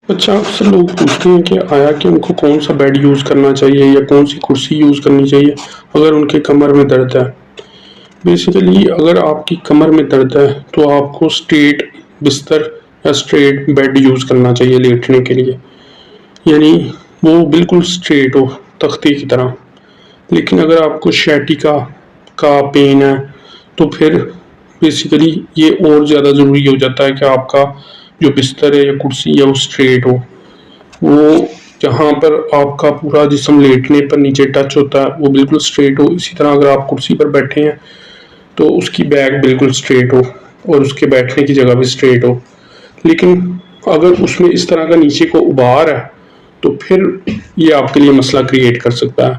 اچھا، اکثر لوگ پوچھتے ہیں کہ آیا کہ ان کو کون سا بیڈ یوز کرنا چاہیے یا کون سی کرسی یوز کرنی چاہیے اگر ان کے کمر میں درد ہے۔ بیسیکلی اگر آپ کی کمر میں درد ہے تو آپ کو اسٹریٹ بستر یا اسٹریٹ بیڈ یوز کرنا چاہیے لیٹنے کے لیے، یعنی وہ بالکل اسٹریٹ ہو تختے کی طرح۔ لیکن اگر آپ کو شیٹیکا کا پین ہے تو پھر بیسیکلی یہ اور زیادہ ضروری ہو جاتا ہے کہ آپ کا جو بستر ہے یا کرسی ہے وہ اسٹریٹ ہو، وہ جہاں پر آپ کا پورا جسم لیٹنے پر نیچے ٹچ ہوتا ہے وہ بالکل اسٹریٹ ہو۔ اسی طرح اگر آپ کرسی پر بیٹھے ہیں تو اس کی بیک بالکل اسٹریٹ ہو اور اس کے بیٹھنے کی جگہ بھی اسٹریٹ ہو۔ لیکن اگر اس میں اس طرح کا نیچے کو ابھار ہے تو پھر یہ آپ کے لیے مسئلہ کریٹ کر سکتا ہے۔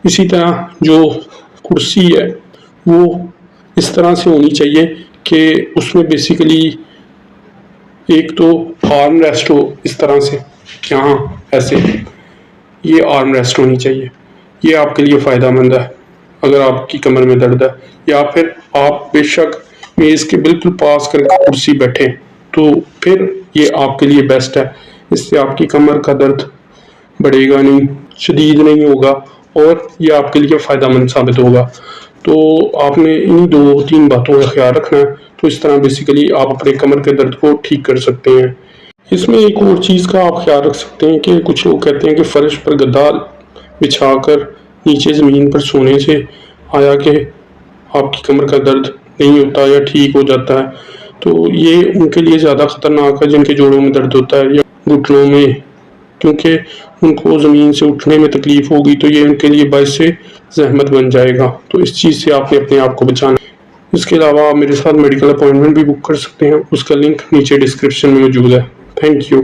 اسی طرح جو کرسی ہے وہ اس طرح سے ہونی چاہیے کہ اس میں بیسیکلی ایک تو آرم ریسٹ ہو اس طرح سے، یہاں ایسے یہ آرم ریسٹ ہونی چاہیے، یہ آپ کے لیے فائدہ مند ہے اگر آپ کی کمر میں درد ہے۔ یا پھر آپ بے شک میز کے بالکل پاس کر کے کرسی بیٹھیں تو پھر یہ آپ کے لیے بیسٹ ہے، اس سے آپ کی کمر کا درد بڑھے گا نہیں، شدید نہیں ہوگا اور یہ آپ کے لیے فائدہ مند ثابت ہوگا۔ تو آپ نے انہی 2-3 باتوں کا خیال رکھنا ہے، تو اس طرح بیسیکلی آپ اپنے کمر کے درد کو ٹھیک کر سکتے ہیں۔ اس میں ایک اور چیز کا آپ خیال رکھ سکتے ہیں کہ کچھ لوگ کہتے ہیں کہ فرش پر گدا بچھا کر نیچے زمین پر سونے سے آیا کہ آپ کی کمر کا درد نہیں ہوتا یا ٹھیک ہو جاتا ہے، تو یہ ان کے لیے زیادہ خطرناک ہے جن کے جوڑوں میں درد ہوتا ہے یا گھٹنوں میں، کیونکہ ان کو زمین سے اٹھنے میں تکلیف ہوگی تو یہ ان کے لیے باعث زحمت بن جائے گا، تو اس چیز سے آپ نے اپنے آپ کو بچانا ہے۔ اس کے علاوہ آپ میرے ساتھ میڈیکل اپوائنٹمنٹ بھی بک کر سکتے ہیں، اس کا لنک نیچے ڈسکرپشن میں موجود ہے۔ Thank you.